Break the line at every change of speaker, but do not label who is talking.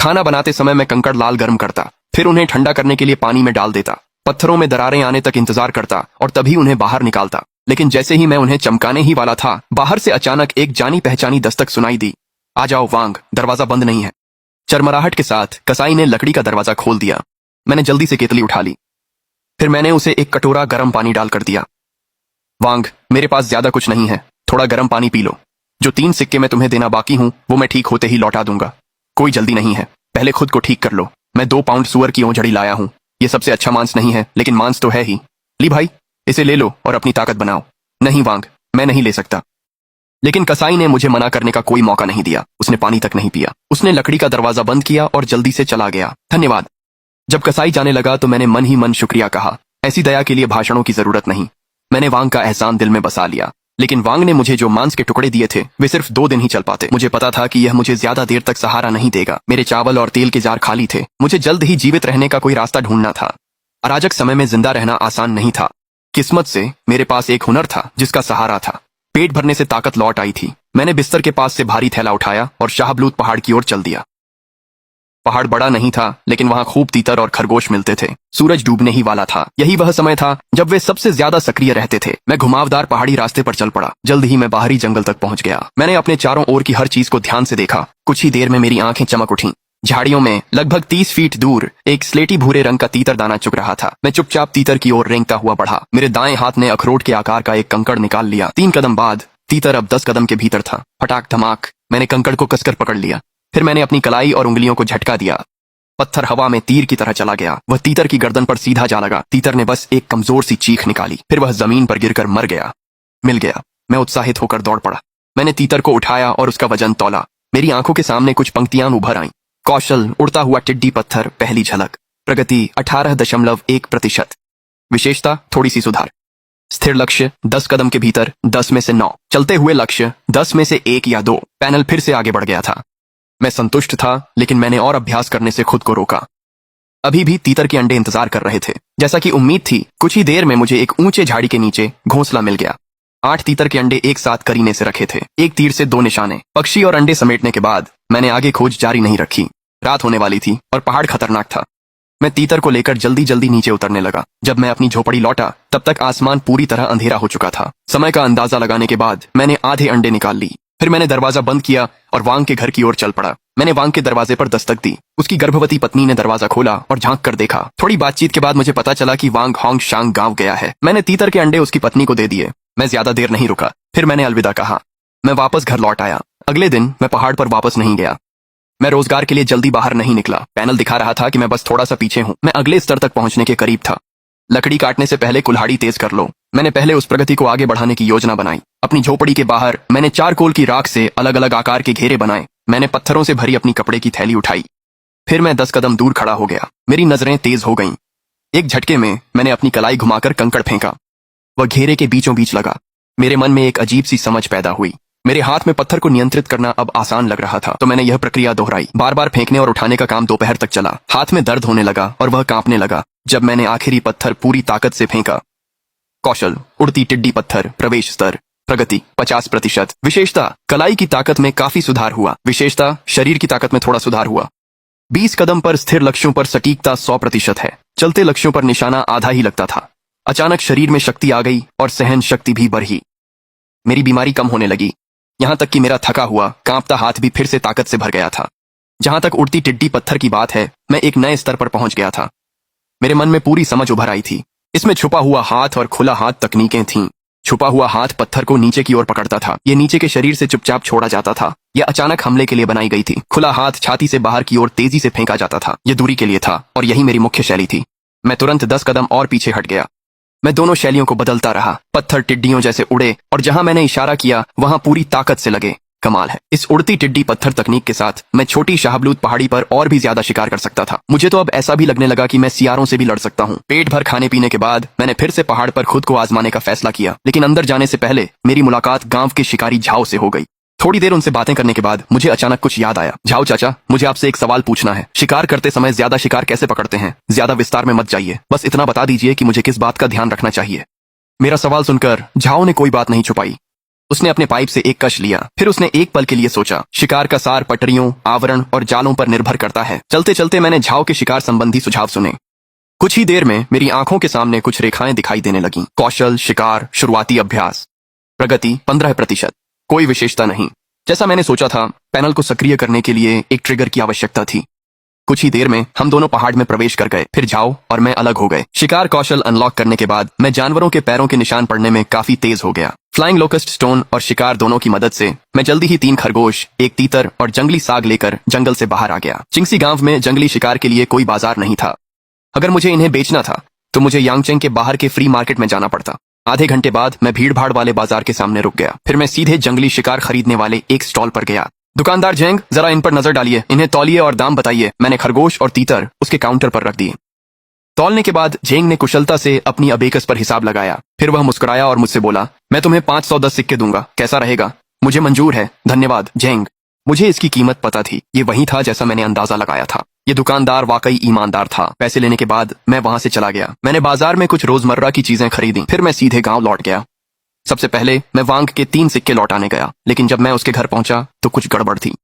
खाना बनाते समय मैं कंकड़ लाल गर्म करता, फिर उन्हें ठंडा करने के लिए पानी में डाल देता, पत्थरों में दरारें आने तक इंतजार करता और तभी उन्हें बाहर निकालता। लेकिन जैसे ही मैं उन्हें चमकाने ही वाला था, बाहर से अचानक एक जानी पहचानी दस्तक सुनाई दी। आ जाओ वांग, दरवाजा बंद नहीं है। चरमराहट के साथ कसाई ने लकड़ी का दरवाजा खोल दिया। मैंने जल्दी से केतली उठा ली, फिर मैंने उसे एक कटोरा गर्म पानी डालकर दिया। वांग, मेरे पास ज्यादा कुछ नहीं है, थोड़ा गर्म पानी पी लो। जो 3 सिक्के मैं तुम्हें देना बाकी हूं वो मैं ठीक होते ही लौटा दूंगा। कोई जल्दी नहीं है, पहले खुद को ठीक कर लो। मैं 2 पाउंड सुअर की ओंझड़ी लाया हूं। ये सबसे अच्छा मांस नहीं है, लेकिन मांस तो है ही। ली भाई, इसे ले लो और अपनी ताकत बनाओ। नहीं वांग, मैं नहीं ले सकता। लेकिन कसाई ने मुझे मना करने का कोई मौका नहीं दिया। उसने पानी तक नहीं पिया। उसने लकड़ी का दरवाजा बंद किया और जल्दी से चला गया। धन्यवाद। जब कसाई जाने लगा तो मैंने मन ही मन शुक्रिया कहा। ऐसी दया के लिए भाषणों की जरूरत नहीं। मैंने वांग का एहसान दिल में बसा लिया। लेकिन वांग ने मुझे जो मांस के टुकड़े दिए थे वे सिर्फ 2 दिन ही चल पाते। मुझे पता था कि यह मुझे ज्यादा देर तक सहारा नहीं देगा। मेरे चावल और तेल के जार खाली थे। मुझे जल्द ही जीवित रहने का कोई रास्ता ढूंढना था। अराजक समय में जिंदा रहना आसान नहीं था। किस्मत से मेरे पास एक हुनर था जिसका सहारा था। पेट भरने से ताकत लौट आई थी। मैंने बिस्तर के पास से भारी थैला उठाया और शाहबलूत पहाड़ की ओर चल दिया। पहाड़ बड़ा नहीं था, लेकिन वहां खूब तीतर और खरगोश मिलते थे। सूरज डूबने ही वाला था। यही वह समय था जब वे सबसे ज्यादा सक्रिय रहते थे। मैं घुमावदार पहाड़ी रास्ते पर चल पड़ा। जल्द ही मैं बाहरी जंगल तक पहुंच गया। मैंने अपने चारों ओर की हर चीज को ध्यान से देखा। कुछ ही देर में मेरी आंखें चमक उठीं। झाड़ियों में लगभग 30 फीट दूर एक स्लेटी भूरे रंग का तीतर दाना चुग रहा था। मैं चुपचाप तीतर की ओर रेंगता हुआ बढ़ा। मेरे दाएं हाथ ने अखरोट के आकार का एक कंकड़ निकाल लिया। 3 कदम बाद तीतर अब 10 कदम के भीतर था। फटाक धमाक, मैंने कंकड़ को कसकर पकड़ लिया। फिर मैंने अपनी कलाई और उंगलियों को झटका दिया। पत्थर हवा में तीर की तरह चला गया। वह तीतर की गर्दन पर सीधा जा लगा। तीतर ने बस एक कमजोर सी चीख निकाली, फिर वह जमीन पर गिरकर मर गया। मिल गया। मैं उत्साहित होकर दौड़ पड़ा। मैंने तीतर को उठाया और उसका वजन तौला। मेरी आंखों के सामने कुछ पंक्तियां उभर आईं। कौशल, उड़ता हुआ टिड्डी पत्थर, पहली झलक। प्रगति 18.1%। विशेषता, थोड़ी सी सुधार। स्थिर लक्ष्य 10 कदम के भीतर 10 में से 9। चलते हुए लक्ष्य 10 में से 1 या 2। पैनल फिर से आगे बढ़ गया था। मैं संतुष्ट था, लेकिन मैंने और अभ्यास करने से खुद को रोका। अभी भी तीतर के अंडे इंतजार कर रहे थे। जैसा कि उम्मीद थी, कुछ ही देर में मुझे एक ऊंचे झाड़ी के नीचे घोंसला मिल गया। 8 तीतर के अंडे एक साथ करीने से रखे थे। एक तीर से 2 निशाने। पक्षी और अंडे समेटने के बाद मैंने आगे खोज जारी नहीं रखी। रात होने वाली थी और पहाड़ खतरनाक था। मैं तीतर को लेकर जल्दी जल्दी नीचे उतरने लगा। जब मैं अपनी झोपड़ी लौटा तब तक आसमान पूरी तरह अंधेरा हो चुका था। समय का अंदाजा लगाने के बाद मैंने आधे अंडे निकाल ली। फिर मैंने दरवाजा बंद किया और वांग के घर की ओर चल पड़ा। मैंने वांग के दरवाजे पर दस्तक दी। उसकी गर्भवती पत्नी ने दरवाजा खोला और झांक कर देखा। थोड़ी बातचीत के बाद मुझे पता चला कि वांग होंग शांग गांव गया है। मैंने तीतर के अंडे उसकी पत्नी को दे दिए। मैं ज्यादा देर नहीं रुका। फिर मैंने अलविदा कहा। मैं वापस घर लौट आया। अगले दिन मैं पहाड़ पर वापस नहीं गया। मैं रोजगार के लिए जल्दी बाहर नहीं निकला। पैनल दिखा रहा था कि मैं बस थोड़ा सा पीछे हूं। मैं अगले स्तर तक पहुंचने के करीब था। लकड़ी काटने से पहले कुल्हाड़ी तेज कर लो। मैंने पहले उस प्रगति को आगे बढ़ाने की योजना बनाई। अपनी झोपड़ी के बाहर मैंने चारकोल की राख से अलग अलग आकार के घेरे बनाए। मैंने पत्थरों से भरी अपनी कपड़े की थैली उठाई। फिर मैं 10 कदम दूर खड़ा हो गया। मेरी नजरें तेज हो गईं। एक झटके में मैंने अपनी कलाई घुमाकर कंकड़ फेंका। वह घेरे के बीचों बीच लगा। मेरे मन में एक अजीब सी समझ पैदा हुई। मेरे हाथ में पत्थर को नियंत्रित करना अब आसान लग रहा था, तो मैंने यह प्रक्रिया दोहराई। बार बार फेंकने और उठाने का काम दोपहर तक चला। हाथ में दर्द होने लगा और वह कांपने लगा जब मैंने आखिरी पत्थर पूरी ताकत से फेंका। कौशल, उड़ती टिड्डी पत्थर, प्रवेश स्तर। प्रगति 50%। विशेषता, कलाई की ताकत में काफी सुधार हुआ। विशेषता, शरीर की ताकत में थोड़ा सुधार हुआ। 20 कदम पर स्थिर लक्ष्यों पर सटीकता 100% है। चलते लक्ष्यों पर निशाना आधा ही लगता था। अचानक शरीर में शक्ति आ गई और सहन शक्ति भी बढ़ी। मेरी बीमारी कम होने लगी, यहां तक कि मेरा थका हुआ कांपता हाथ भी फिर से ताकत से भर गया था। जहां तक उड़ती टिड्डी पत्थर की बात है, मैं एक नए स्तर पर पहुंच गया था। मेरे मन में पूरी समझ उभर आई थी। इसमें छुपा हुआ हाथ और खुला हाथ तकनीकें थीं। छुपा हुआ हाथ पत्थर को नीचे की ओर पकड़ता था। ये नीचे के शरीर से चुपचाप छोड़ा जाता था। यह अचानक हमले के लिए बनाई गई थी। खुला हाथ छाती से बाहर की ओर तेजी से फेंका जाता था। यह दूरी के लिए था और यही मेरी मुख्य शैली थी। मैं तुरंत 10 कदम और पीछे हट गया। मैं दोनों शैलियों को बदलता रहा। पत्थर टिड्डियों जैसे उड़े और जहां मैंने इशारा किया वहां पूरी ताकत से लगे। कमाल है, इस उड़ती टिड्डी पत्थर तकनीक के साथ मैं छोटी शाहबलूत पहाड़ी पर और भी ज्यादा शिकार कर सकता था। मुझे तो अब ऐसा भी लगने लगा कि मैं सियारों से भी लड़ सकता हूँ। पेट भर खाने पीने के बाद मैंने फिर से पहाड़ पर खुद को आजमाने का फैसला किया, लेकिन अंदर जाने से पहले मेरी मुलाकात गांव के शिकारी झाओ से हो गई। थोड़ी देर उनसे बातें करने के बाद मुझे अचानक कुछ याद आया। झाओ चाचा, मुझे आपसे एक सवाल पूछना है। शिकार करते समय ज्यादा शिकार कैसे पकड़ते हैं? ज्यादा विस्तार में मत जाइए, बस इतना बता दीजिए कि मुझे किस बात का ध्यान रखना चाहिए। मेरा सवाल सुनकर झाओ ने कोई बात नहीं छुपाई। उसने अपने पाइप से एक कश लिया। फिर उसने एक पल के लिए सोचा। शिकार का सार पटरियों, आवरण और जालों पर निर्भर करता है। चलते चलते मैंने झाव के शिकार संबंधी सुझाव सुने। कुछ ही देर में मेरी आंखों के सामने कुछ रेखाएं दिखाई देने लगीं। कौशल, शिकार, शुरुआती अभ्यास, प्रगति 15%। कोई विशेषता नहीं। जैसा मैंने सोचा था, पैनल को सक्रिय करने के लिए एक ट्रिगर की आवश्यकता थी। कुछ ही देर में हम दोनों पहाड़ में प्रवेश कर गए। फिर झाओ और मैं अलग हो गए। शिकार कौशल अनलॉक करने के बाद मैं जानवरों के पैरों के निशान पड़ने में काफी तेज हो गया। फ्लाइंग लोकस्ट स्टोन और शिकार दोनों की मदद से मैं जल्दी ही 3 खरगोश, एक तीतर और जंगली साग लेकर जंगल से बाहर आ गया। चिंगसी गांव में जंगली शिकार के लिए कोई बाजार नहीं था। अगर मुझे इन्हें बेचना था तो मुझे यांगचेंग के बाहर के फ्री मार्केट में जाना पड़ता। आधे घंटे बाद मैं भीड़ भाड़ वाले बाजार के सामने रुक गया। फिर मैं सीधे जंगली शिकार खरीदने वाले एक स्टॉल पर गया। दुकानदार जेंग, जरा इन पर नजर डालिए, इन्हें तौलिए और दाम बताइए। मैंने खरगोश और तीतर उसके काउंटर पर रख दिए। तौलने के बाद जेंग ने कुशलता से अपनी अबेकस पर हिसाब लगाया। फिर वह मुस्कुराया और मुझसे बोला, मैं तुम्हें 510 सिक्के दूंगा, कैसा रहेगा? मुझे मंजूर है, धन्यवाद जेंग। मुझे इसकी कीमत पता थी। ये वही था जैसा मैंने अंदाजा लगाया था। ये दुकानदार वाकई ईमानदार था। पैसे लेने के बाद मैं वहां से चला गया। मैंने बाजार में कुछ रोजमर्रा की चीजें खरीदी। फिर मैं सीधे गांव लौट गया। सबसे पहले मैं वांग के 3 सिक्के लौटाने गया, लेकिन जब मैं उसके घर पहुंचा तो कुछ गड़बड़ थी।